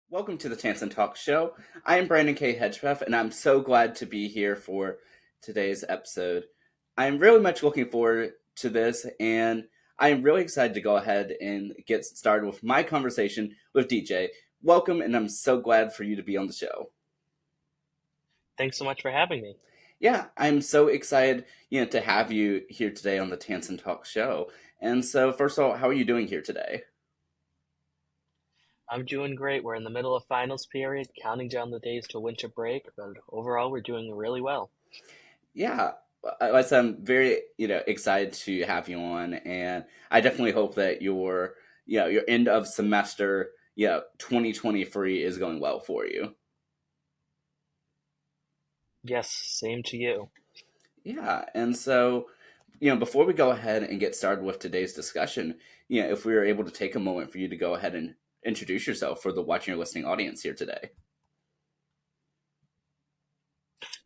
Welcome to the Tansson Talks show. I am Brandon K. Hedgepeth, and I'm so glad to be here for today's episode. I'm really much looking forward to this, and I'm really excited to go ahead and get started with my conversation with DJ. Welcome, and I'm so glad for you to be on the show. Thanks so much for having me. Yeah, I'm so excited, to have you here today on the Tansson Talks show. And so, first of all, how are you doing here today? I'm doing great. We're in the middle of finals period, counting down the days to winter break, but overall, we're doing really well. Yeah, like I said, I'm very excited to have you on, and I definitely hope that your end of semester 2023 is going well for you. Yes, same to you. Yeah, and so before we go ahead and get started with today's discussion, if we were able to take a moment for you to go ahead and introduce yourself for the watching or listening audience here today.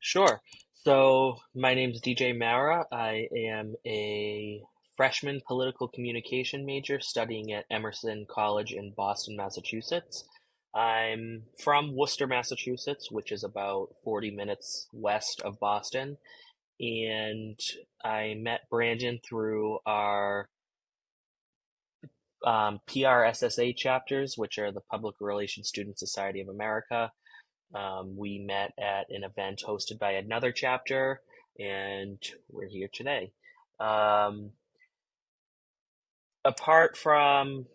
Sure. So, my name's DJ Mara. I am a freshman political communication major studying at Emerson College in Boston, Massachusetts. I'm from Worcester, Massachusetts, which is about 40 minutes west of Boston. And I met Brandon through our PRSSA chapters, which are the Public Relations Student Society of America. We met at an event hosted by another chapter, and we're here today. Um, Apart from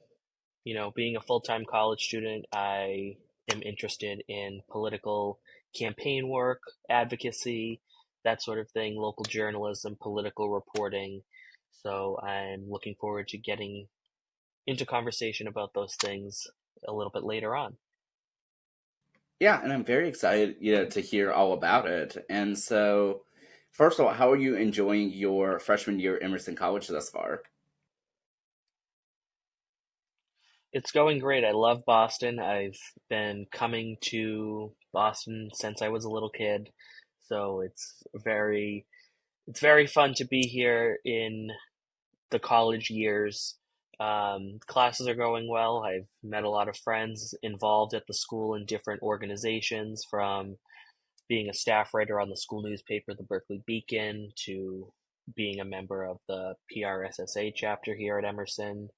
being a full-time college student, I am interested in political campaign work, advocacy, that sort of thing, local journalism, political reporting. So I'm looking forward to getting into conversation about those things a little bit later on. Yeah, and I'm very excited, to hear all about it. And so, first of all, how are you enjoying your freshman year at Emerson College thus far? It's going great. I love Boston. I've been coming to Boston since I was a little kid, so it's very fun to be here in the college years. Classes are going well. I've met a lot of friends involved at the school in different organizations, from being a staff writer on the school newspaper, the Berkeley Beacon, to being a member of the PRSSA chapter here at Emerson,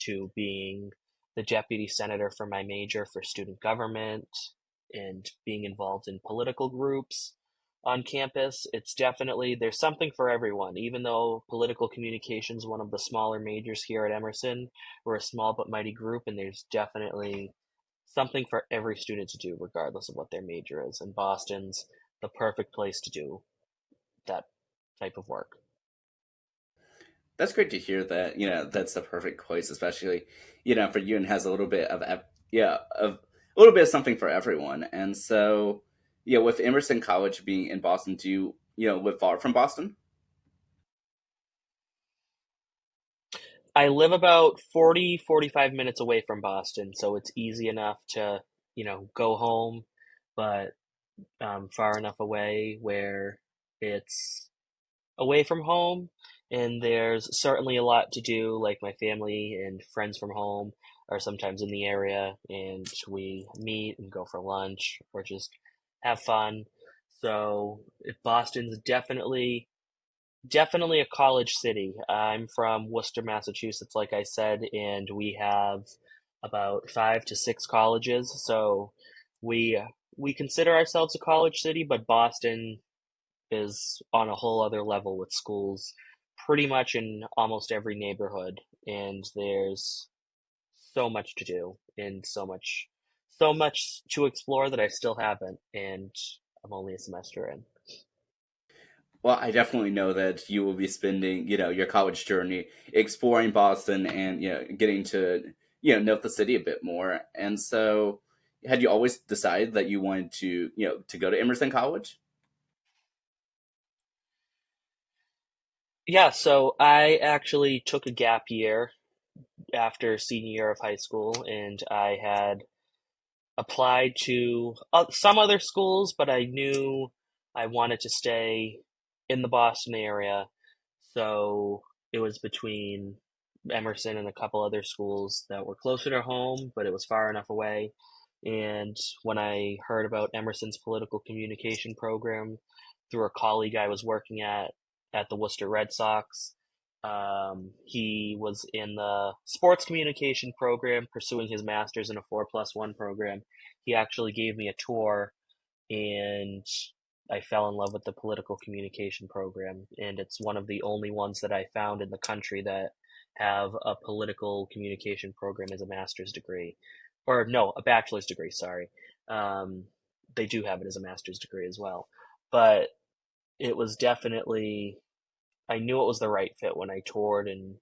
to being the deputy senator for my major for student government, and being involved in political groups on campus. It's definitely, there's something for everyone. Even though political communication is one of the smaller majors here at Emerson, we're a small but mighty group, and there's definitely something for every student to do, regardless of what their major is. And Boston's the perfect place to do that type of work. That's great to hear that, that's the perfect place, especially, for you and has a little bit of, of a little bit of something for everyone. And so, with Emerson College being in Boston, do you, live far from Boston? I live about 40-45 minutes away from Boston, so it's easy enough to, go home, but far enough away where it's away from home. And there's certainly a lot to do, like my family and friends from home are sometimes in the area, and we meet and go for lunch or just have fun. So Boston's definitely a college city. I'm from Worcester, Massachusetts, like I said, and we have about 5 to 6 colleges. So we we consider ourselves a college city, but Boston is on a whole other level with schools pretty much in almost every neighborhood, and there's so much to do and so much to explore that I still haven't, and I'm only a semester in. Well, I definitely know that you will be spending, your college journey exploring Boston and, getting to, know the city a bit more. And so, had you always decided that you wanted to, to go to Emerson College? Yeah, so I actually took a gap year after senior year of high school, and I had applied to some other schools, but I knew I wanted to stay in the Boston area. So it was between Emerson and a couple other schools that were closer to home, but it was far enough away. And when I heard about Emerson's political communication program through a colleague I was working at the Worcester Red Sox, he was in the sports communication program, pursuing his master's in a 4+1 program. He actually gave me a tour, and I fell in love with the political communication program. And it's one of the only ones that I found in the country that have a political communication program as a master's degree. Or, no, a bachelor's degree, sorry. Um, they do have it as a master's degree as well. But it was definitely, I knew it was the right fit when I toured and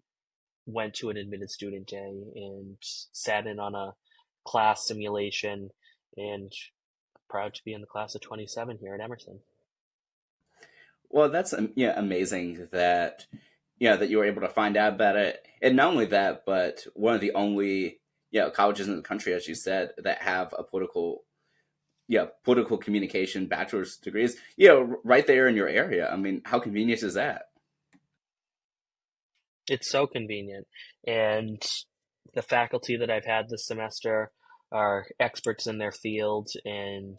went to an admitted student day and sat in on a class simulation, and proud to be in the class of 27 here at Emerson. Well, that's yeah, amazing that that you were able to find out about it, and not only that, but one of the only colleges in the country, as you said, that have a political communication bachelor's degrees. Right there in your area. I mean, how convenient is that? It's so convenient. And the faculty that I've had this semester are experts in their field, and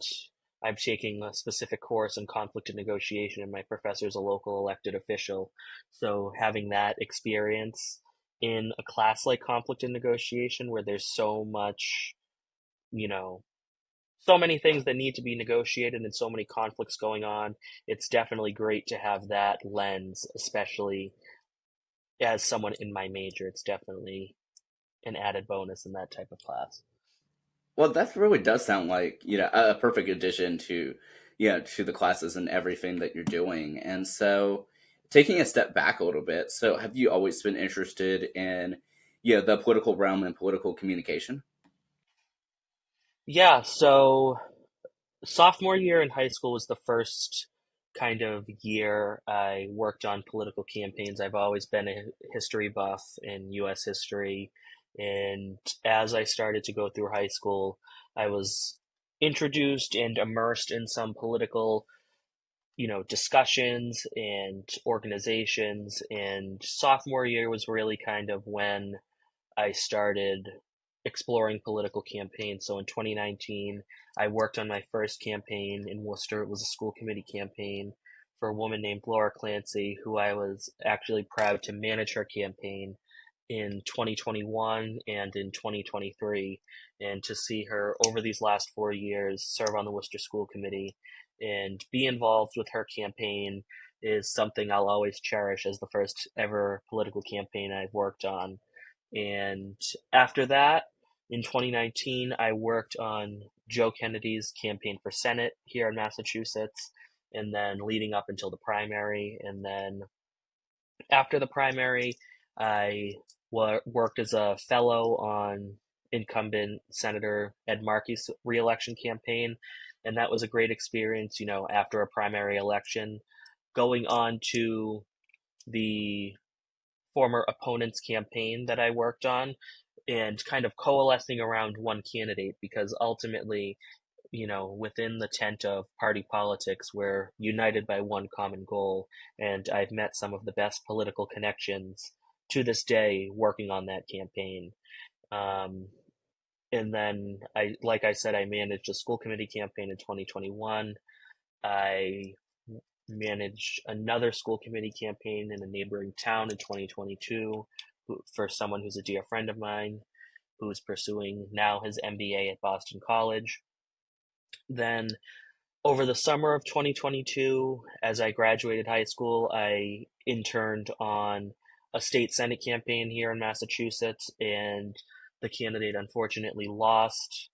I'm taking a specific course in conflict and negotiation, and my professor is a local elected official. So having that experience in a class like conflict and negotiation, where there's so much, you know, so many things that need to be negotiated and so many conflicts going on, it's definitely great to have that lens, especially as someone in my major. It's definitely an added bonus in that type of class. Well, that really does sound like a perfect addition to to the classes and everything that you're doing. And so, taking a step back a little bit, so have you always been interested in the political realm and political communication? Yeah, so sophomore year in high school was the first kind of year I worked on political campaigns. I've always been a history buff in US history. And as I started to go through high school, I was introduced and immersed in some political, discussions and organizations. And sophomore year was really kind of when I started exploring political campaigns. So in 2019, I worked on my first campaign in Worcester. It was a school committee campaign for a woman named Laura Clancy, who I was actually proud to manage her campaign in 2021 and in 2023, and to see her over these last 4 years serve on the Worcester School Committee and be involved with her campaign is something I'll always cherish as the first ever political campaign I've worked on. And after that, in 2019, I worked on Joe Kennedy's campaign for Senate here in Massachusetts, and then leading up until the primary. And then after the primary, I worked as a fellow on incumbent Senator Ed Markey's reelection campaign. And that was a great experience, after a primary election, going on to the former opponent's campaign that I worked on and kind of coalescing around one candidate, because ultimately, within the tent of party politics, we're united by one common goal. And I've met some of the best political connections to this day working on that campaign. Um, and then like I said, I managed a school committee campaign in 2021. I managed another school committee campaign in a neighboring town in 2022 for someone who's a dear friend of mine who's pursuing now his MBA at Boston College. Then, over the summer of 2022, as I graduated high school, I interned on a state Senate campaign here in Massachusetts, and the candidate unfortunately lost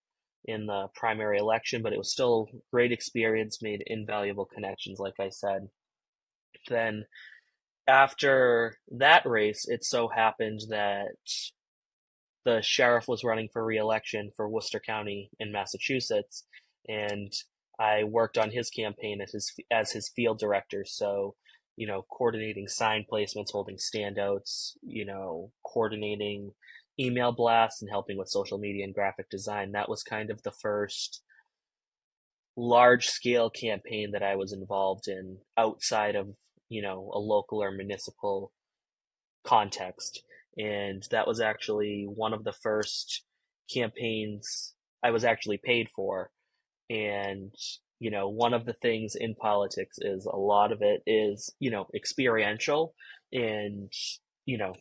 in the primary election, but it was still great experience, made invaluable connections, like I said. Then after that race, it so happened that the sheriff was running for re-election for Worcester County in Massachusetts, and I worked on his campaign as his field director. So, coordinating sign placements, holding standouts, coordinating email blasts, and helping with social media and graphic design. That was kind of the first large scale campaign that I was involved in outside of, a local or municipal context. And that was actually one of the first campaigns I was actually paid for. And, one of the things in politics is a lot of it is, experiential and, you know,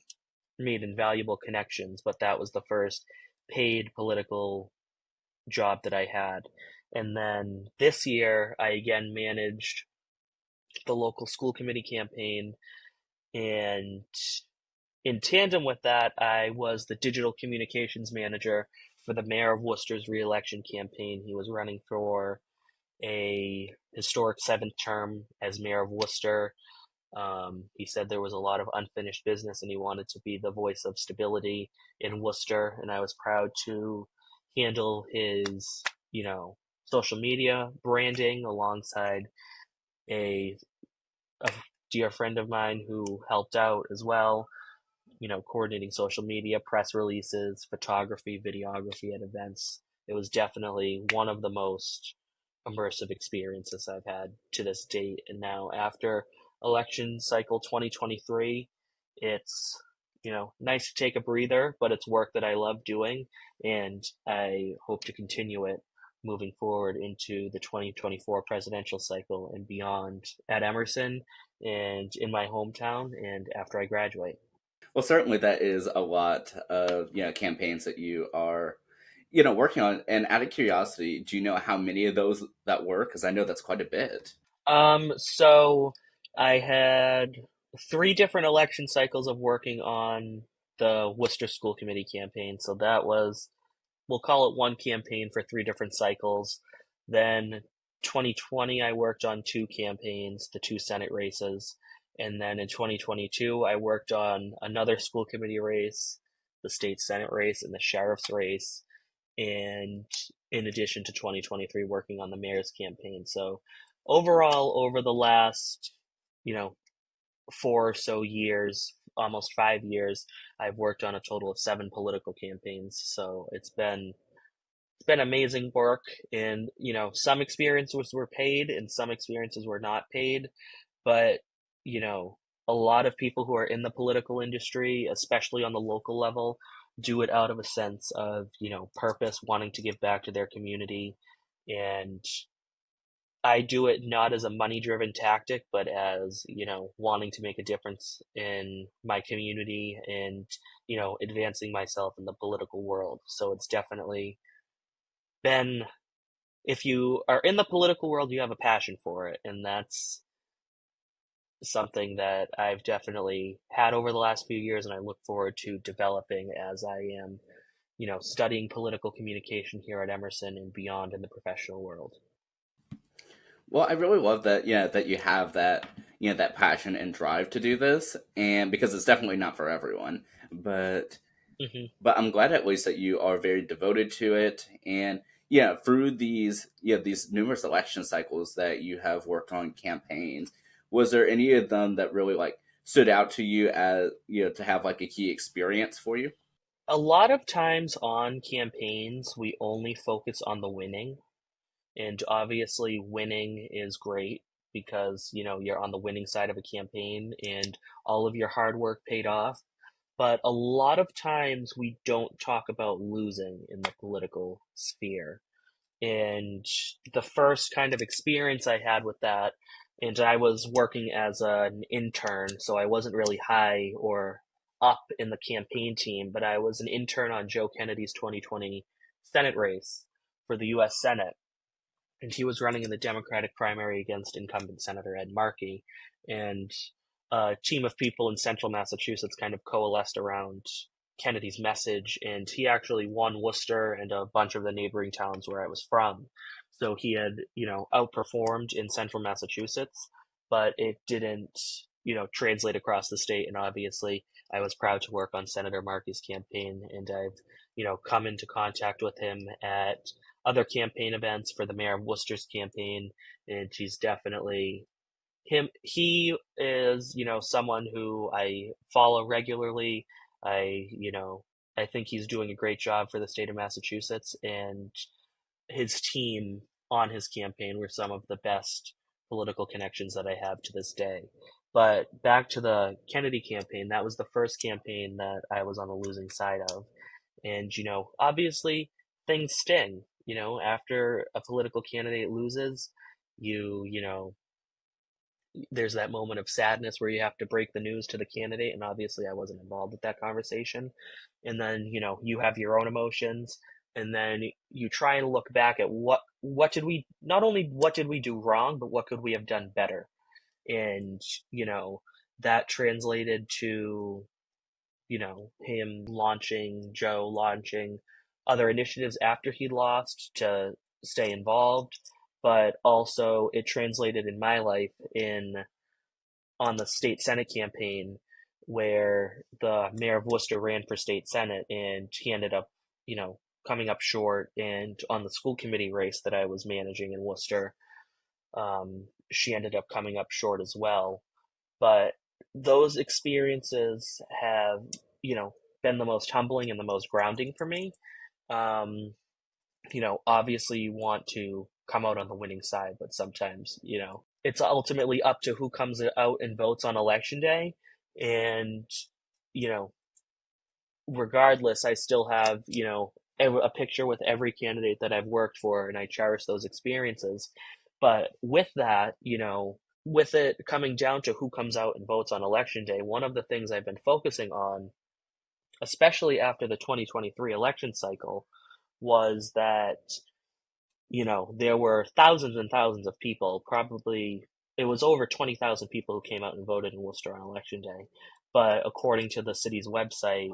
made invaluable connections. But that was the first paid political job that I had. And then this year, I again managed the local school committee campaign. And in tandem with that, I was the digital communications manager for the mayor of Worcester's reelection campaign. He was running for a historic seventh term as mayor of Worcester. He said there was a lot of unfinished business and he wanted to be the voice of stability in Worcester. And I was proud to handle his, social media branding alongside a, a dear friend of mine who helped out as well, coordinating social media, press releases, photography, videography at events. It was definitely one of the most immersive experiences I've had to this date. And now, after election cycle 2023, it's, nice to take a breather, but it's work that I love doing. And I hope to continue it moving forward into the 2024 presidential cycle and beyond at Emerson and in my hometown and after I graduate. Well, certainly that is a lot of campaigns that you are working on. And out of curiosity, do you know how many of those that were? Because I know that's quite a bit. So I had three different election cycles of working on the Worcester School Committee campaign. So that was, we'll call it one campaign for three different cycles. Then 2020, I worked on two campaigns, the two Senate races. And then in 2022, I worked on another school committee race, the state Senate race, and the sheriff's race. And in addition to 2023, working on the mayor's campaign. So overall, over the last, you know, 4 or so years, almost 5 years, I've worked on a total of seven political campaigns. So it's been amazing work, and some experiences were paid and some experiences were not paid, but you know a lot of people who are in the political industry, especially on the local level, do it out of a sense of purpose, wanting to give back to their community. And I do it not as a money driven tactic, but as wanting to make a difference in my community and advancing myself in the political world. So it's definitely been, if you are in the political world, you have a passion for it. And that's something that I've definitely had over the last few years, and I look forward to developing as I am, studying political communication here at Emerson and beyond in the professional world. Well, I really love that, that you have that, that passion and drive to do this, and because it's definitely not for everyone, but Hmm. I'm glad at least that you are very devoted to it, and through these numerous election cycles that you have worked on campaigns, was there any of them that really like stood out to you as to have like a key experience for you? A lot of times on campaigns, we only focus on the winning, and obviously winning is great because you're on the winning side of a campaign and all of your hard work paid off. But a lot of times we don't talk about losing in the political sphere. And the first kind of experience I had with that, and I was working as an intern, so I wasn't really high or up in the campaign team, but I was an intern on Joe Kennedy's 2020 Senate race for the US Senate. And he was running in the Democratic primary against incumbent Senator Ed Markey. And a team of people in central Massachusetts kind of coalesced around Kennedy's message, and he actually won Worcester and a bunch of the neighboring towns where I was from. So he had, outperformed in central Massachusetts, but it didn't, translate across the state. And obviously, I was proud to work on Senator Markey's campaign, and I've, come into contact with him at other campaign events for the mayor of Worcester's campaign, and he's definitely he is, someone who I follow regularly. I think he's doing a great job for the state of Massachusetts, and his team on his campaign were some of the best political connections that I have to this day. But back to the Kennedy campaign, that was the first campaign that I was on the losing side of. And, obviously things sting. after a political candidate loses, you know, there's that moment of sadness where you have to break the news to the candidate, and obviously I wasn't involved with that conversation. And then, you have your own emotions, and then you try and look back at what did we not only what did we do wrong, but what could we have done better? And, you know, that translated to, Joe launching other initiatives after he lost to stay involved, but also it translated in my life in on the state senate campaign where the mayor of Worcester ran for state senate and he ended up, coming up short. And on the school committee race that I was managing in Worcester, she ended up coming up short as well. But those experiences have, you know, been the most humbling and the most grounding for me. Um, obviously you want to come out on the winning side, but sometimes, it's ultimately up to who comes out and votes on election day. And, you know, regardless, I still have, a picture with every candidate that I've worked for, and I cherish those experiences. But with that, with it coming down to who comes out and votes on election day, one of the things I've been focusing on, especially after the 2023 election cycle, was that, there were thousands and thousands of people, probably it was over 20,000 people who came out and voted in Worcester on election day. But according to the city's website,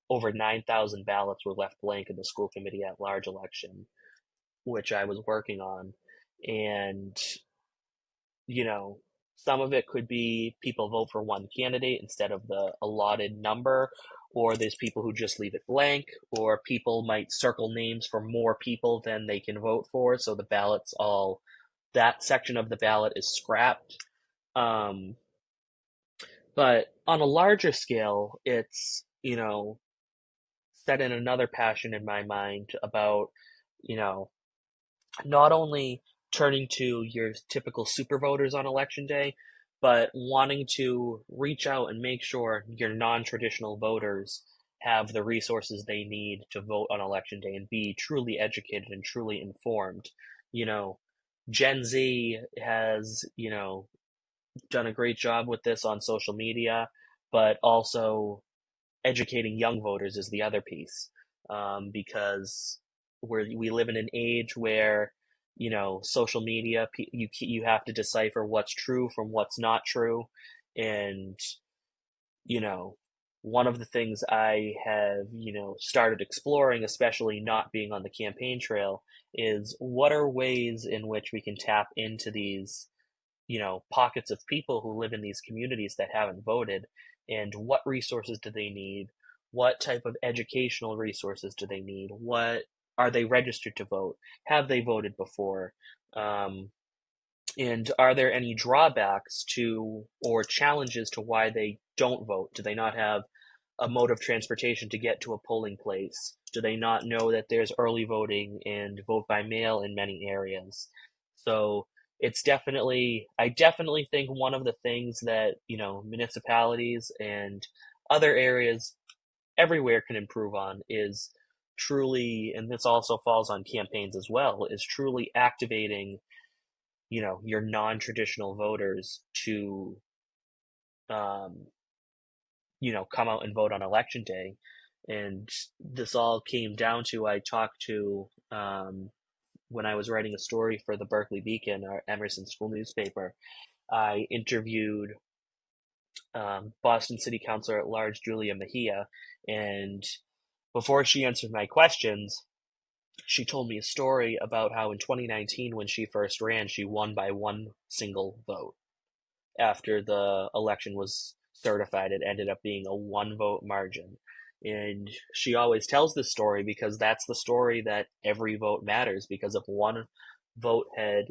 over 9,000 ballots were left blank in the school committee at large election, which I was working on. And, you know, some of it could be people vote for one candidate instead of the allotted number, or there's people who just leave it blank, or people might circle names for more people than they can vote for. So that section of the ballot is scrapped. Um, but on a larger scale, it's, set in another passion in my mind about, you know, not only turning to your typical super voters on election day, but wanting to reach out and make sure your non-traditional voters have the resources they need to vote on election day and be truly educated and truly informed. You know, Gen Z has, done a great job with this on social media, but also educating young voters is the other piece, because we live in an age where, social media, you have to decipher what's true from what's not true. And, you know one of the things I have, started exploring, especially not being on the campaign trail, is what are ways in which we can tap into these, pockets of people who live in these communities that haven't voted, and what resources do they need? What type of educational resources do they need? What are they registered to vote? Have they voted before? Um, and are there any drawbacks to or challenges to why they don't vote? Do they not have a mode of transportation to get to a polling place? Do they not know that there's early voting and vote by mail in many areas? So I definitely think one of the things that, municipalities and other areas everywhere can improve on is truly, and this also falls on campaigns as well, is truly activating, your non-traditional voters to, um, come out and vote on election day. And this all came down to, I talked to, when I was writing a story for the Berkeley Beacon, our Emerson school newspaper, I interviewed, Boston City Councilor at Large Julia Mejia, and before she answered my questions, she told me a story about how in 2019, when she first ran, she won by one single vote. After the election was certified, it ended up being a one vote margin. And she always tells this story because that's the story that every vote matters. Because if one vote had,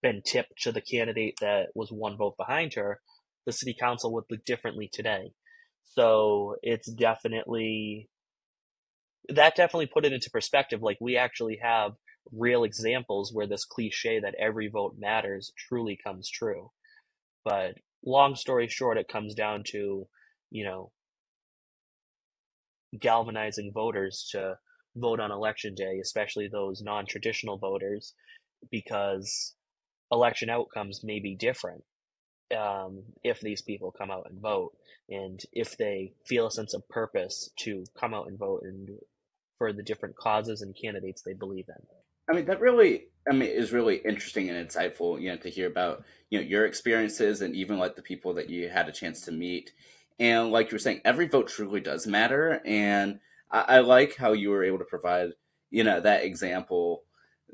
been tipped to the candidate that was one vote behind her, the city council would look differently today. So that definitely put it into perspective. Like, we actually have real examples where this cliche that every vote matters truly comes true. But long story short, it comes down to, you know, galvanizing voters to vote on election day, especially those non-traditional voters, because election outcomes may be different if these people come out and vote, and if they feel a sense of purpose to come out and vote and for the different causes and candidates they believe in. I mean, that really, I mean, is really interesting and insightful, to hear about, your experiences and even like the people that you had a chance to meet. And like you were saying, every vote truly does matter. And I like how you were able to provide, that example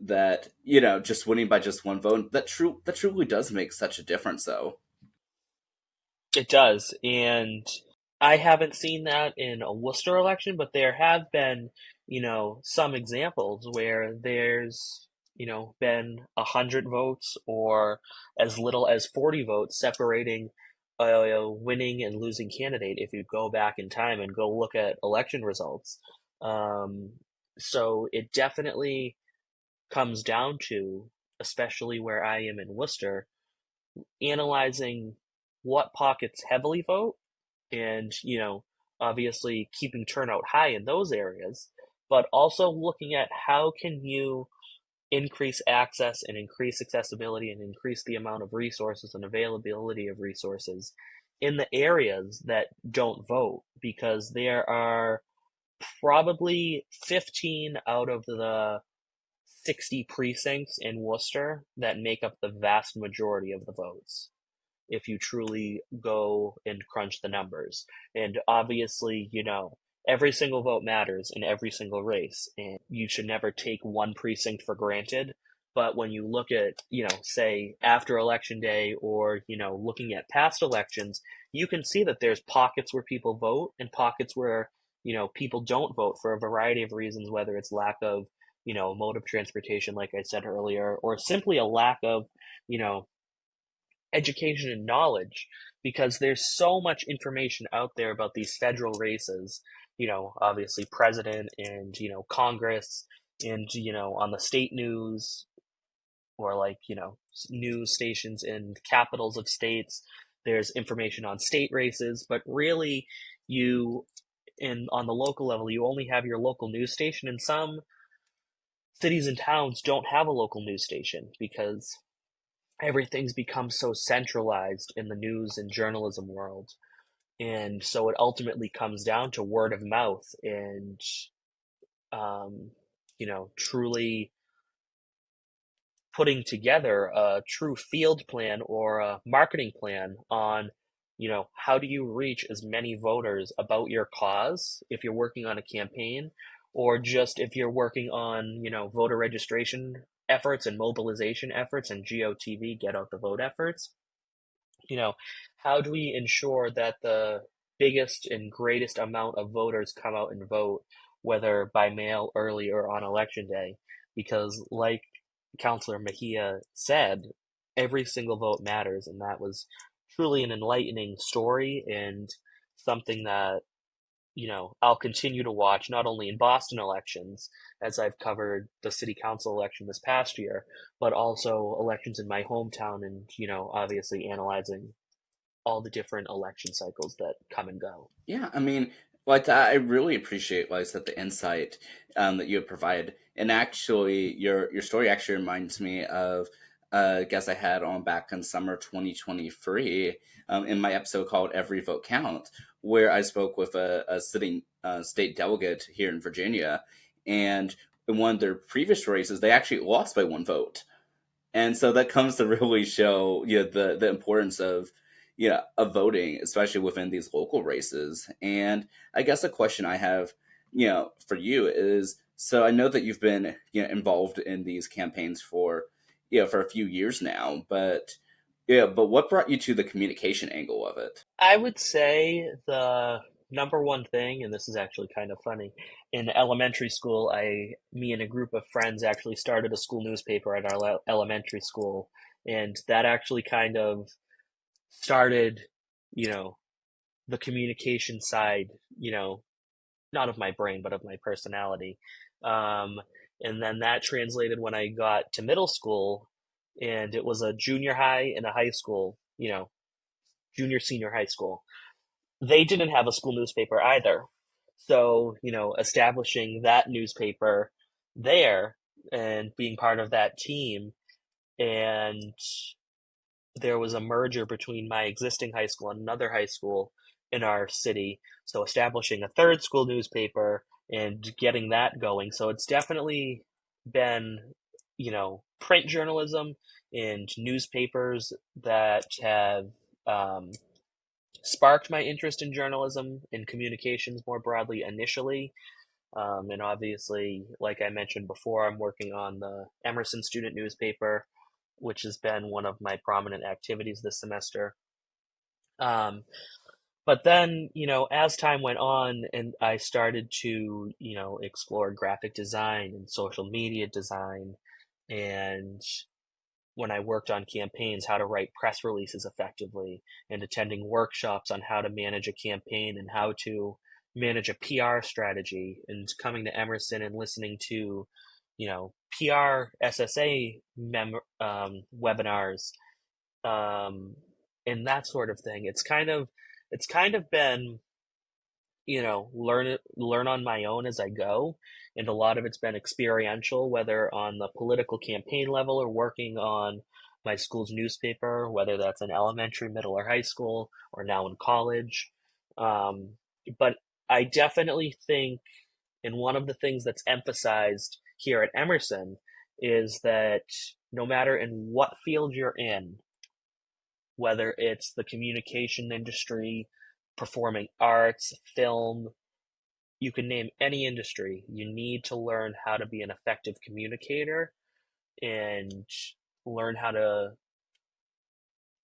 that, just winning by just one vote, that truly does make such a difference though. It does, and I haven't seen that in a Worcester election, but there have been, some examples where there's, been 100 votes or as little as 40 votes separating a winning and losing candidate if you go back in time and go look at election results. Um, so it definitely comes down to, especially where I am in Worcester, analyzing what pockets heavily vote and, obviously keeping turnout high in those areas, but also looking at how can you increase access and increase accessibility and increase the amount of resources and availability of resources in the areas that don't vote, because there are probably 15 out of the 60 precincts in Worcester that make up the vast majority of the votes if you truly go and crunch the numbers. And obviously, every single vote matters in every single race, and you should never take one precinct for granted. But when you look at, say after election day or, looking at past elections, you can see that there's pockets where people vote and pockets where, people don't vote for a variety of reasons, whether it's lack of, mode of transportation, like I said earlier, or simply a lack of, you know, education and knowledge, because there's so much information out there about these federal races, obviously president and, Congress and, on the state news or like, news stations in capitals of states. There's information on state races, but really you on the local level, you only have your local news station, and some cities and towns don't have a local news station because everything's become so centralized in the news and journalism world. And so it ultimately comes down to word of mouth and, um, truly putting together a true field plan or a marketing plan on, how do you reach as many voters about your cause if you're working on a campaign, or just if you're working on, voter registration efforts and mobilization efforts and GOTV, get out the vote efforts. you know, how do we ensure that the biggest and greatest amount of voters come out and vote, whether by mail, early, or on election day? Because, like Councillor Mejia said, every single vote matters, and that was truly an enlightening story and something that I'll continue to watch not only in Boston elections, as I've covered the city council election this past year, but also elections in my hometown and, obviously analyzing all the different election cycles that come and go. Yeah, I mean, like I really appreciate, like I said, the insight that you have provided, and actually, your story actually reminds me of a guest I had on back in summer 2023 in my episode called "Every Vote Count," where I spoke with a sitting state delegate here in Virginia, and in one of their previous races, they actually lost by one vote. And so that comes to really show the importance of of voting, especially within these local races. And I guess a question I have for you is, so I know that you've been involved in these campaigns for for a few years now, but but what brought you to the communication angle of it? I would say the number one thing, and this is actually kind of funny, in elementary school, me and a group of friends actually started a school newspaper at our elementary school, and that actually kind of started, you know, the communication side, not of my brain, but of my personality. Um, and then that translated when I got to middle school, and it was a junior high and a high school, junior, senior high school. They didn't have a school newspaper either. So, establishing that newspaper there and being part of that team, and there was a merger between my existing high school and another high school in our city. So establishing a third school newspaper and getting that going. So it's definitely been, print journalism and newspapers that have um, sparked my interest in journalism and communications more broadly initially. And obviously, like I mentioned before, I'm working on the Emerson student newspaper, which has been one of my prominent activities this semester. Um, but then, as time went on and I started to, explore graphic design and social media design, and when I worked on campaigns, how to write press releases effectively, and attending workshops on how to manage a campaign and how to manage a PR strategy, and coming to Emerson and listening to, PR SSA webinars, um, and that sort of thing. It's kind of been, learn on my own as I go, and a lot of it's been experiential, whether on the political campaign level or working on my school's newspaper, whether that's in elementary, middle, or high school, or now in college. Um, but I definitely think, and one of the things that's emphasized here at Emerson is that no matter in what field you're in, whether it's the communication industry, performing arts, film, you can name any industry. You need to learn how to be an effective communicator and learn how to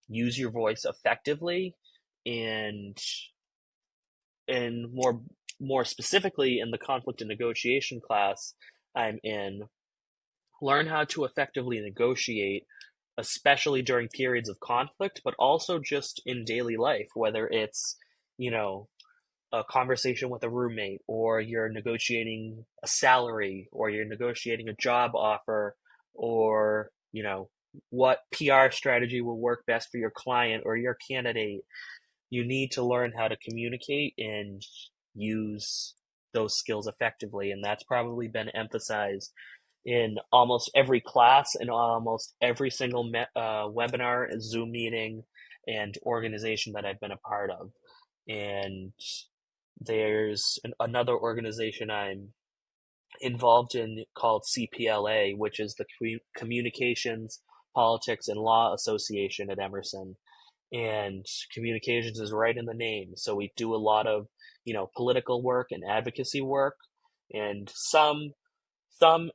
use your voice effectively, and more specifically in the conflict and negotiation class I'm in, learn how to effectively negotiate, especially during periods of conflict, but also just in daily life, whether it's, you know, a conversation with a roommate, or you're negotiating a salary, or you're negotiating a job offer, or, what PR strategy will work best for your client or your candidate. You need to learn how to communicate and use those skills effectively. And that's probably been emphasized in almost every class and almost every single webinar, Zoom meeting, and organization that I've been a part of. And there's another organization I'm involved in called CPLA, which is the Communications, Politics, and Law Association at Emerson. And communications is right in the name. So we do a lot of, political work and advocacy work, and some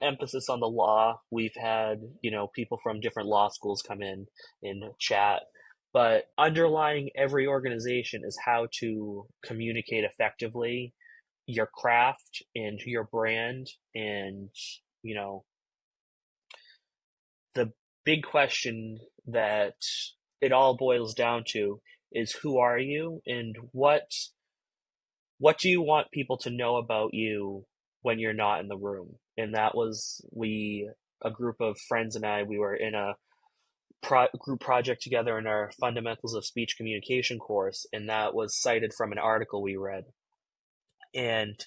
emphasis on the law. We've had, people from different law schools come in and chat. But underlying every organization is how to communicate effectively your craft and your brand. And, you know, the big question that it all boils down to is, who are you, and what do you want people to know about you when you're not in the room? And that was, a group of friends and I, we were in a group project together in our Fundamentals of Speech Communication course, and that was cited from an article we read. And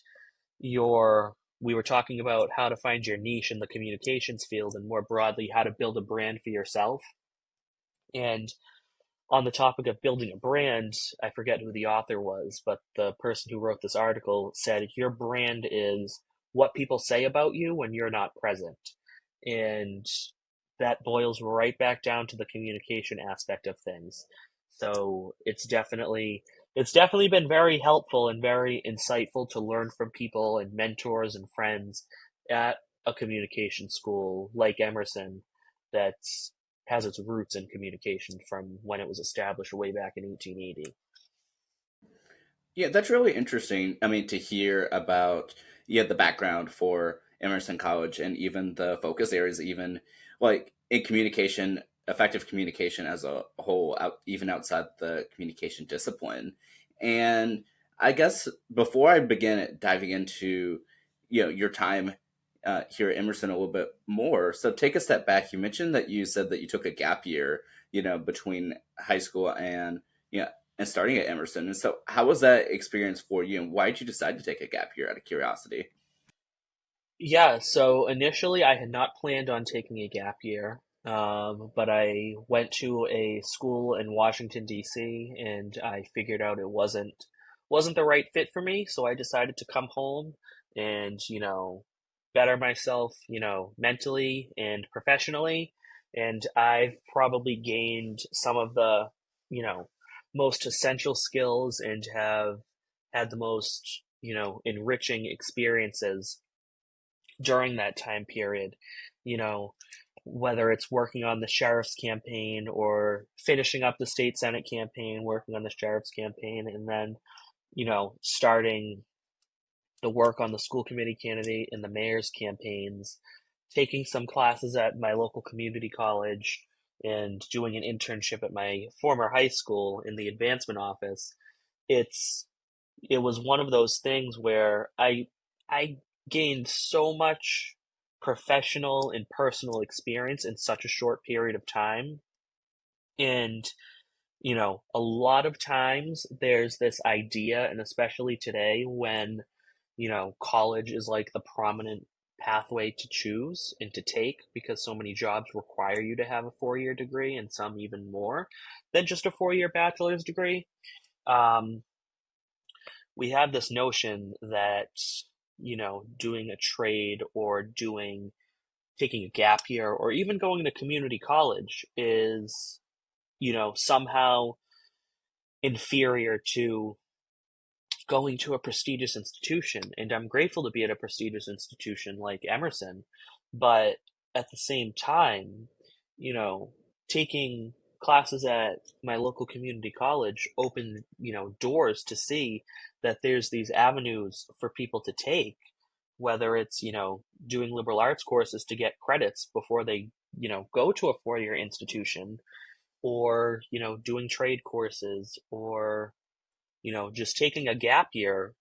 we were talking about how to find your niche in the communications field, and more broadly, how to build a brand for yourself. And on the topic of building a brand, I forget who the author was, but the person who wrote this article said your brand is what people say about you when you're not present. And that boils right back down to the communication aspect of things. So it's definitely been very helpful and very insightful to learn from people and mentors and friends at a communication school like Emerson, that's has its roots in communication from when it was established way back in 1880. Yeah, that's really interesting. I mean, to hear about the background for Emerson College and even the focus areas, even like in communication, effective communication as a whole, even outside the communication discipline. And I guess before I begin diving into your time here at Emerson a little bit more, so take a step back. You mentioned that you said that you took a gap year, between high school and yeah and starting at Emerson. And so, how was that experience for you, and why did you decide to take a gap year out of curiosity? Yeah, so initially I had not planned on taking a gap year, but I went to a school in Washington, D.C., and I figured out it wasn't the right fit for me, so I decided to come home and, better myself, mentally and professionally. And I've probably gained some of the, you know, most essential skills and have had the most, enriching experiences during that time period, you know, whether it's working on the sheriff's campaign or finishing up the state senate campaign, working on the sheriff's campaign, and then, starting the work on the school committee candidate and the mayor's campaigns, taking some classes at my local community college, and doing an internship at my former high school in the advancement office. It's it was one of those things where I gained so much professional and personal experience in such a short period of time. And, a lot of times there's this idea, and especially today when, college is like the prominent pathway to choose and to take because so many jobs require you to have a 4-year degree and some even more than just a 4-year bachelor's degree. Um, we have this notion that, doing a trade or taking a gap year or even going to community college is, somehow inferior to going to a prestigious institution. And I'm grateful to be at a prestigious institution like Emerson. But at the same time, you know, taking classes at my local community college opened, doors to see that there's these avenues for people to take, whether it's, doing liberal arts courses to get credits before they, go to a 4-year institution, or, doing trade courses, or, just taking a gap year,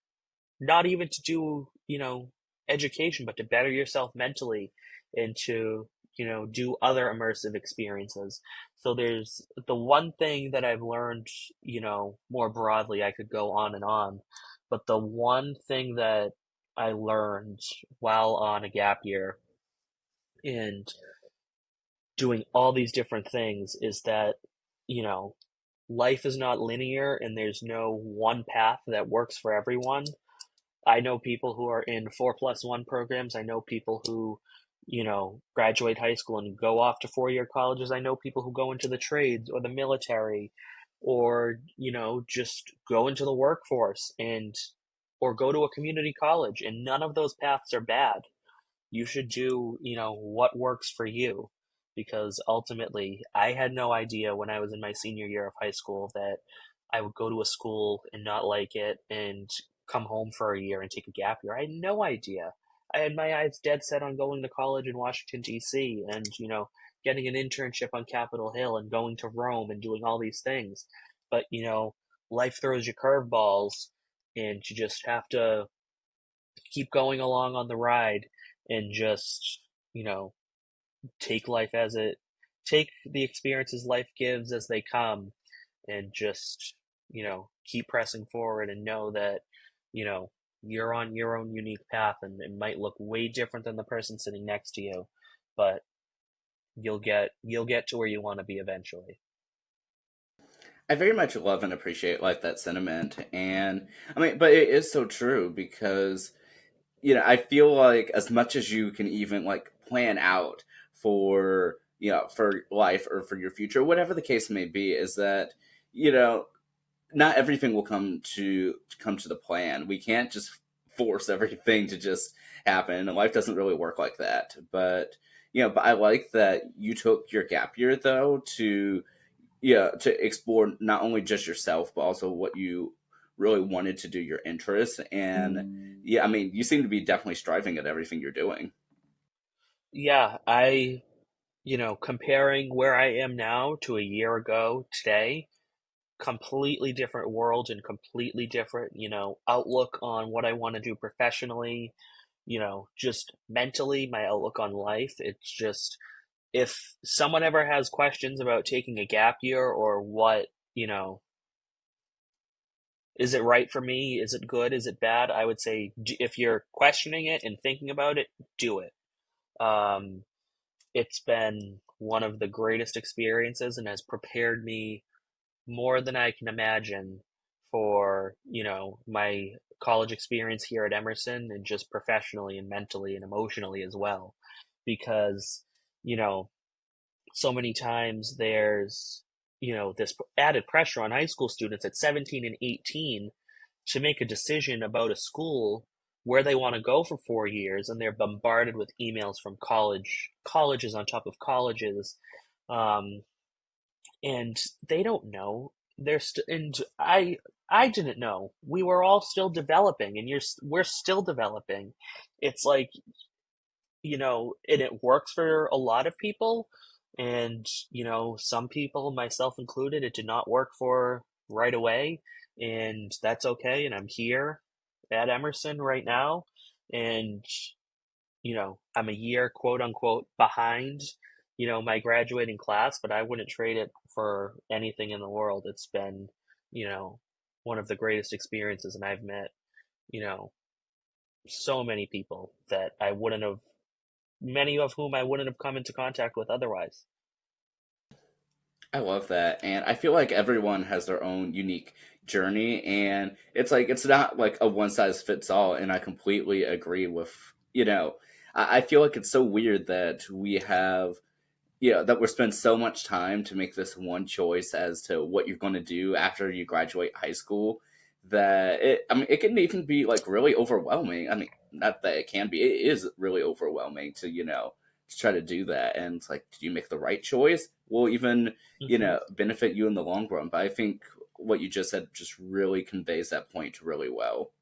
not even to do, education, but to better yourself mentally and to, do other immersive experiences. So there's the one thing that I've learned, more broadly, I could go on and on, but the one thing that I learned while on a gap year and doing all these different things is that, you know, life is not linear and there's no one path that works for everyone. I know people who are in 4+1 programs. I know people who, graduate high school and go off to 4-year colleges. I know people who go into the trades or the military, or, just go into the workforce and, or go to a community college. And none of those paths are bad. You should do, what works for you. Because ultimately, I had no idea when I was in my senior year of high school that I would go to a school and not like it and come home for a year and take a gap year. I had no idea. I had my eyes dead set on going to college in Washington, D.C., and, getting an internship on Capitol Hill and going to Rome and doing all these things. But, life throws you curveballs, and you just have to keep going along on the ride and just, you know, take life as it, take the experiences life gives as they come, and just, keep pressing forward and know that, you know, you're on your own unique path and it might look way different than the person sitting next to you, but you'll get to where you want to be eventually. I very much love and appreciate like that sentiment, and I mean, but it is so true because I feel like as much as you can even like plan out for for life or for your future, whatever the case may be, is that you know not everything will come to the plan. We can't just force everything to just happen. And life doesn't really work like that. But but I like that you took your gap year though to to explore not only just yourself but also what you really wanted to do, your interests. And yeah, I mean, you seem to be definitely striving at everything you're doing. Yeah, comparing where I am now to a year ago today, completely different world and completely different, outlook on what I want to do professionally, just mentally, my outlook on life. It's just, if someone ever has questions about taking a gap year or what, Is it right for me? Is it good? Is it bad? I would say if you're questioning it and thinking about it, do it. Um, it's been one of the greatest experiences and has prepared me more than I can imagine for, my college experience here at Emerson and just professionally and mentally and emotionally as well. Because, you know, so many times there's, this added pressure on high school students at 17 and 18 to make a decision about a school where they want to go for 4 years, and they're bombarded with emails from colleges on top of colleges, um, and they don't know. And I didn't know. We were all still developing, and we're still developing. It's like, and it works for a lot of people, and some people, myself included, it did not work for right away, and that's okay. And I'm here at Emerson right now, and I'm a year, quote unquote, behind, my graduating class, but I wouldn't trade it for anything in the world. It's been, you know, one of the greatest experiences, and I've met, you know, so many people that I wouldn't have, many of whom I wouldn't have come into contact with otherwise. I love that. And I feel like everyone has their own unique journey. And it's like, it's not like a one size fits all. And I completely agree with, I feel like it's so weird that we have, that we're spending so much time to make this one choice as to what you're going to do after you graduate high school, that it can even be like really overwhelming. I mean, not that it can be, it is really overwhelming to, to try to do that. And it's like, did you make the right choice? Will even, Hmm. benefit you in the long run. But I think what you just said just really conveys that point really well.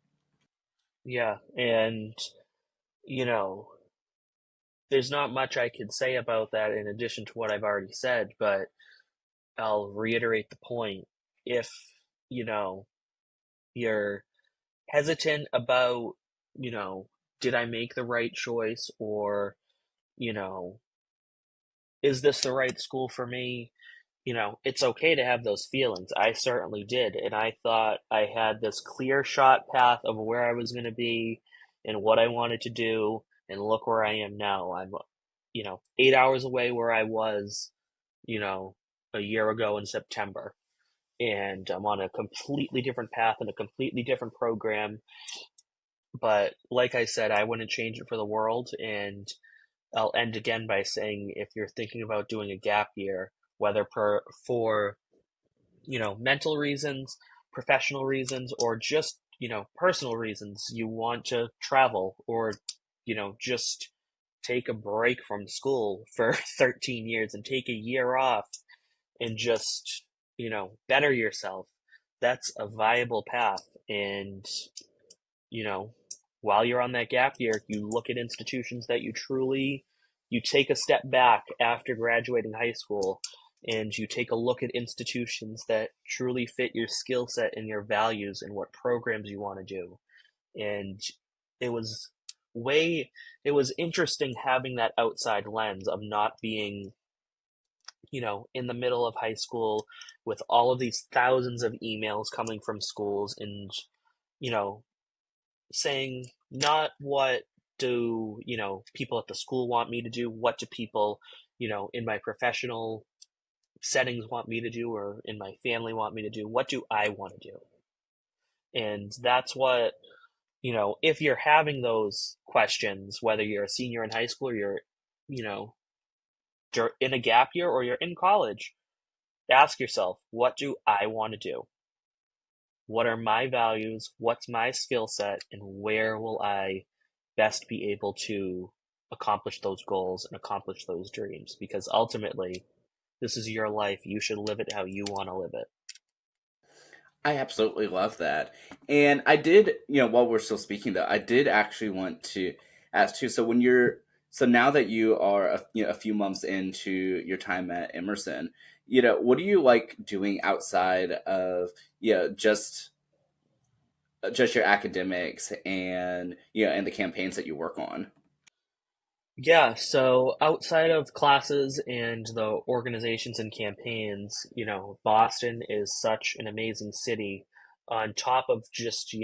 Yeah, and you know, there's not much I could say about that in addition to what I've already said, but I'll reiterate the point. If, you know, you're hesitant about, you know, did I make the right choice, or, you know, is this the right school for me? It's okay to have those feelings. I certainly did. And I thought I had this clear shot path of where I was going to be and what I wanted to do. And look where I am now. I'm, 8 hours away where I was, you know, a year ago in September. And I'm on a completely different path and a completely different program. But like I said, I wouldn't change it for the world. And I'll end again by saying, if you're thinking about doing a gap year, whether for mental reasons, professional reasons, or just personal reasons, you want to travel, or just take a break from school for 13 years and take a year off and just better yourself, that's a viable path. And you know, while you're on that gap year, you look at institutions that you take a step back after graduating high school, and you take a look at institutions that truly fit your skill set and your values and what programs you want to do. And it was it was interesting having that outside lens of not being, in the middle of high school with all of these thousands of emails coming from schools, and, you know, saying not what do people at the school want me to do, what do people in my professional settings want me to do, or in my family want me to do, what do I want to do. And that's what, if you're having those questions, whether you're a senior in high school, or you're you know in a gap year, or you're in college, ask yourself, what do I want to do? What are my values? What's my skill set? And where will I best be able to accomplish those goals and accomplish those dreams? Because ultimately, this is your life. You should live it how you want to live it. I absolutely love that. And I did, while we're still speaking though, I did actually want to ask too. So so now that you are a few months into your time at Emerson, what do you like doing outside of, just your academics and, and the campaigns that you work on? Yeah, so outside of classes and the organizations and campaigns, Boston is such an amazing city. on top of just,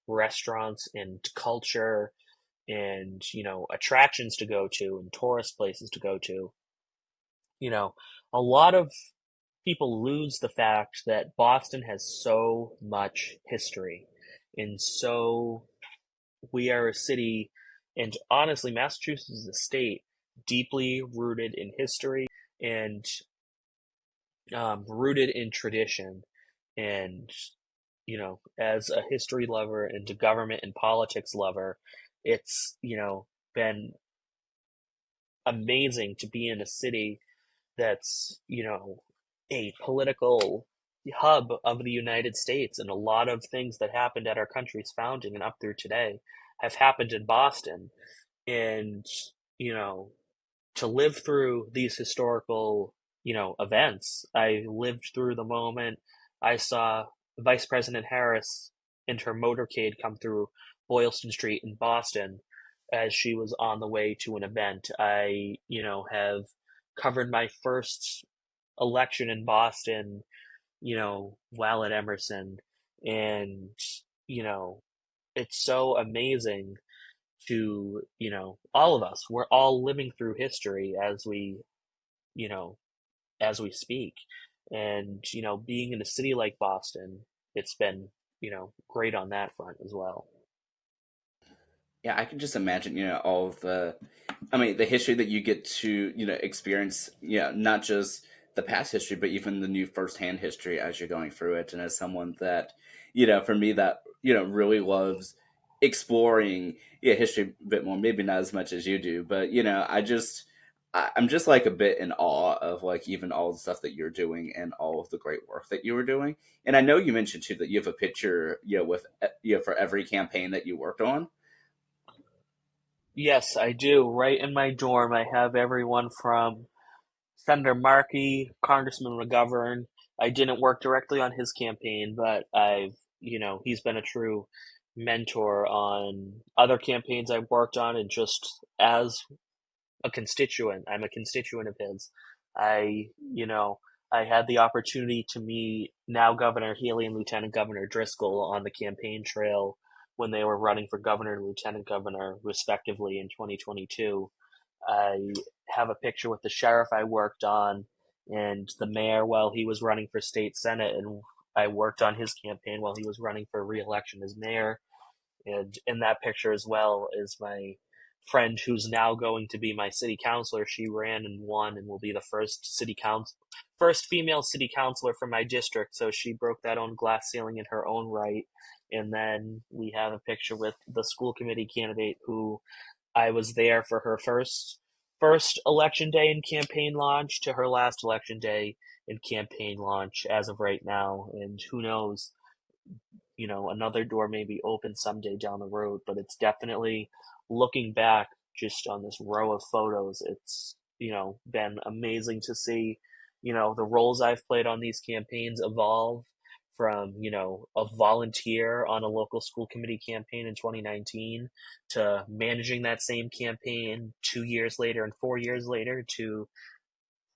restaurants and culture and, attractions to go to and tourist places to go to, you know, a lot of people lose the fact that Boston has so much history. And so we are a city, and honestly, Massachusetts is a state deeply rooted in history and rooted in tradition. And, as a history lover and a government and politics lover, it's, been amazing to be in a city that's, a political hub of the United States. And a lot of things that happened at our country's founding and up through today have happened in Boston. And, you know, to live through these historical, events, I lived through the moment I saw Vice President Harris and her motorcade come through Boylston Street in Boston as she was on the way to an event. I, have covered my first election in Boston, while at Emerson. And, you know, it's so amazing to, all of us, we're all living through history you know, as we speak. And, being in a city like Boston, it's been, great on that front as well. Yeah, I can just imagine, all of the, I mean, the history that you get to, experience, not just the past history, but even the new firsthand history as you're going through it. And as someone that, for me, that, really loves exploring, history a bit more, maybe not as much as you do, but, I'm just like a bit in awe of like even all the stuff that you're doing and all of the great work that you were doing. And I know you mentioned too that you have a picture, with, for every campaign that you worked on. Yes, I do. Right in my dorm, I have everyone from Senator Markey, Congressman McGovern. I didn't work directly on his campaign, but he's been a true mentor on other campaigns I've worked on, and just as a constituent, I'm a constituent of his. I, you know, I had the opportunity to meet now Governor Healy and Lieutenant Governor Driscoll on the campaign trail when they were running for governor and lieutenant governor, respectively, in 2022. I have a picture with the sheriff I worked on and the mayor while he was running for state senate, and I worked on his campaign while he was running for re-election as mayor. And in that picture as well is my friend who's now going to be my city councilor. She ran and won and will be the first female city councilor for my district. So she broke that own glass ceiling in her own right. And then we have a picture with the school committee candidate who I was there for her first election day and campaign launch to her last election day and campaign launch as of right now. And who knows, another door may be open someday down the road, but it's definitely looking back just on this row of photos. It's, been amazing to see, the roles I've played on these campaigns evolve from, a volunteer on a local school committee campaign in 2019 to managing that same campaign 2 years later and 4 years later to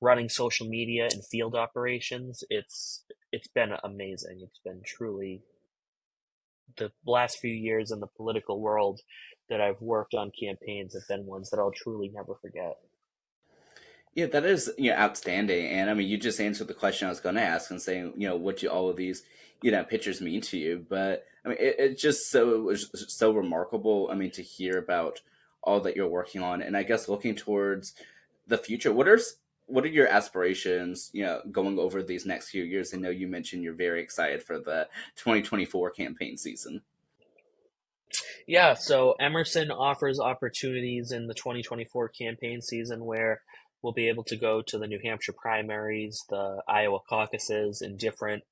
running social media and field operations. It's been amazing. It's been truly the last few years in the political world that I've worked on campaigns have been ones that I'll truly never forget. Yeah, that is, outstanding. And I mean, you just answered the question I was going to ask and saying, what do all of these, pictures mean to you? But I mean, it's just so it was so remarkable. I mean, to hear about all that you're working on, and I guess looking towards the future. What are your aspirations? Going over these next few years. I know you mentioned you're very excited for the 2024 campaign season. Yeah, so Emerson offers opportunities in the 2024 campaign season where we'll be able to go to the New Hampshire primaries, the Iowa caucuses, and different,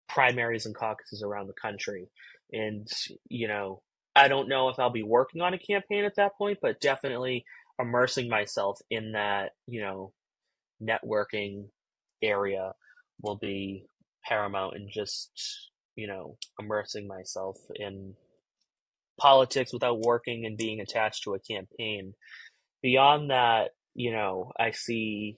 primaries and caucuses around the country. And, you know, I don't know if I'll be working on a campaign at that point, but definitely immersing myself in that, networking area will be paramount, and just, immersing myself in politics without working and being attached to a campaign. Beyond that, I see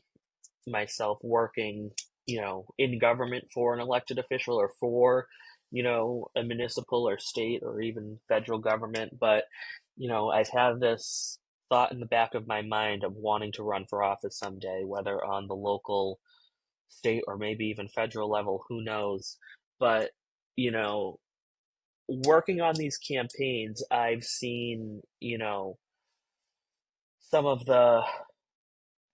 myself working in government for an elected official or for, a municipal or state or even federal government. But, I've had this thought in the back of my mind of wanting to run for office someday, whether on the local, state, or maybe even federal level, who knows? But, you know, working on these campaigns, I've seen, some of the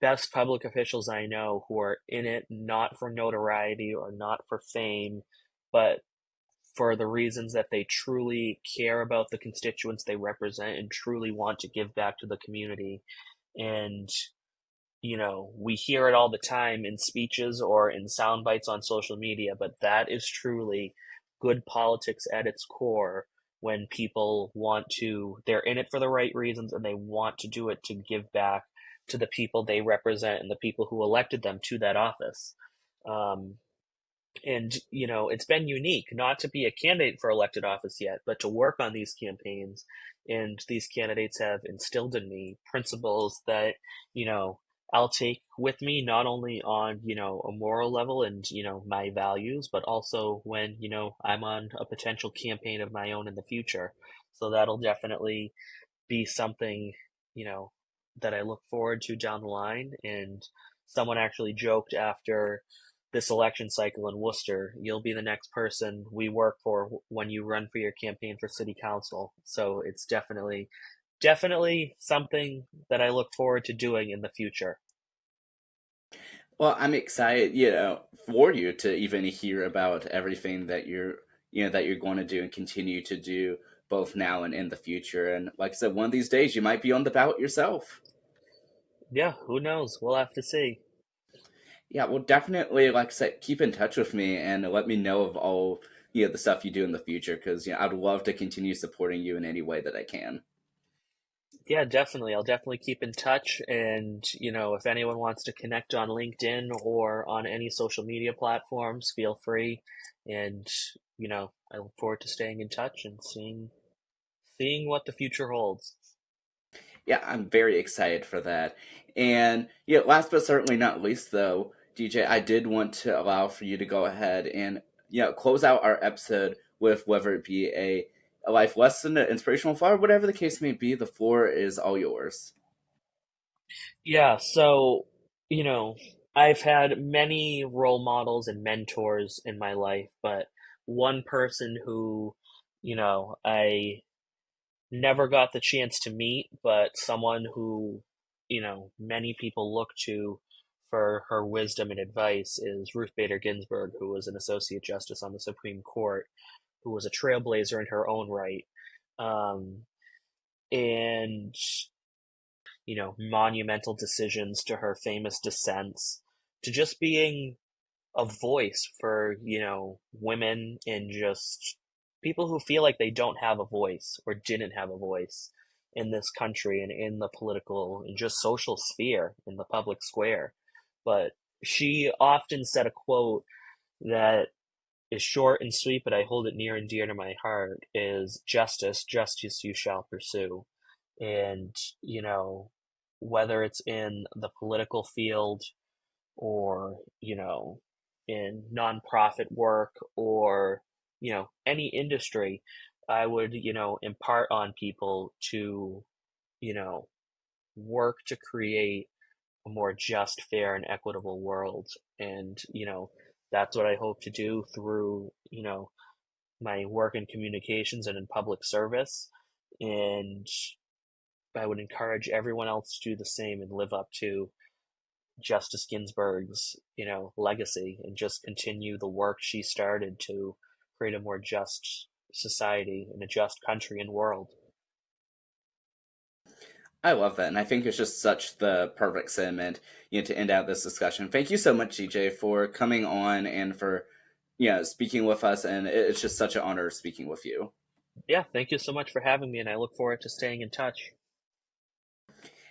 best public officials I know who are in it not for notoriety or not for fame, but for the reasons that they truly care about the constituents they represent and truly want to give back to the community. And, we hear it all the time in speeches or in sound bites on social media, but that is truly good politics at its core when people they're in it for the right reasons and they want to do it to give back to the people they represent and the people who elected them to that office. Um, and, it's been unique not to be a candidate for elected office yet, but to work on these campaigns. And these candidates have instilled in me principles that, you know, I'll take with me not only on, a moral level and, my values, but also when, I'm on a potential campaign of my own in the future. So that'll definitely be something, you know, that I look forward to down the line. And someone actually joked after this election cycle in Worcester, you'll be the next person we work for when you run for your campaign for city council. So it's definitely something that I look forward to doing in the future. Well, I'm excited, for you to even hear about everything that you're going to do and continue to do both now and in the future. And like I said, one of these days you might be on the ballot yourself. Yeah, who knows? We'll have to see. Yeah, well, definitely, like I said, keep in touch with me and let me know of all the stuff you do in the future because I'd love to continue supporting you in any way that I can. Yeah, definitely. I'll definitely keep in touch. And, if anyone wants to connect on LinkedIn or on any social media platforms, feel free. And, I look forward to staying in touch and seeing what the future holds. Yeah, I'm very excited for that. And last but certainly not least, though, DJ, I did want to allow for you to go ahead and close out our episode with whether it be a life lesson, an inspirational thought, whatever the case may be. The floor is all yours. Yeah, so, you know, I've had many role models and mentors in my life, but one person who, I never got the chance to meet, but someone who, many people look to for her wisdom and advice is Ruth Bader Ginsburg, who was an Associate Justice on the Supreme Court, who was a trailblazer in her own right. Um, and, monumental decisions to her famous dissents, to just being a voice for, women and just people who feel like they don't have a voice or didn't have a voice in this country and in the political and just social sphere in the public square. But she often said a quote that is short and sweet, but I hold it near and dear to my heart is justice, justice you shall pursue. And, whether it's in the political field or, in nonprofit work or, any industry, I would, impart on people to, you know, work to create a more just, fair, and equitable world. And, that's what I hope to do through, my work in communications and in public service. And I would encourage everyone else to do the same and live up to Justice Ginsburg's, legacy and just continue the work she started to create a more just society and a just country and world. I love that, and I think it's just such the perfect sentiment, to end out this discussion. Thank you so much, DJ, for coming on and for, speaking with us. And it's just such an honor speaking with you. Yeah, thank you so much for having me, and I look forward to staying in touch.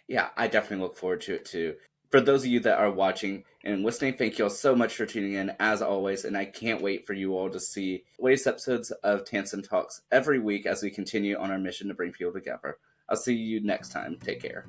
Yeah, I definitely look forward to it too. For those of you that are watching and listening, thank you all so much for tuning in as always, and I can't wait for you all to see latest episodes of Tansson Talks every week as we continue on our mission to bring people together. I'll see you next time. Take care.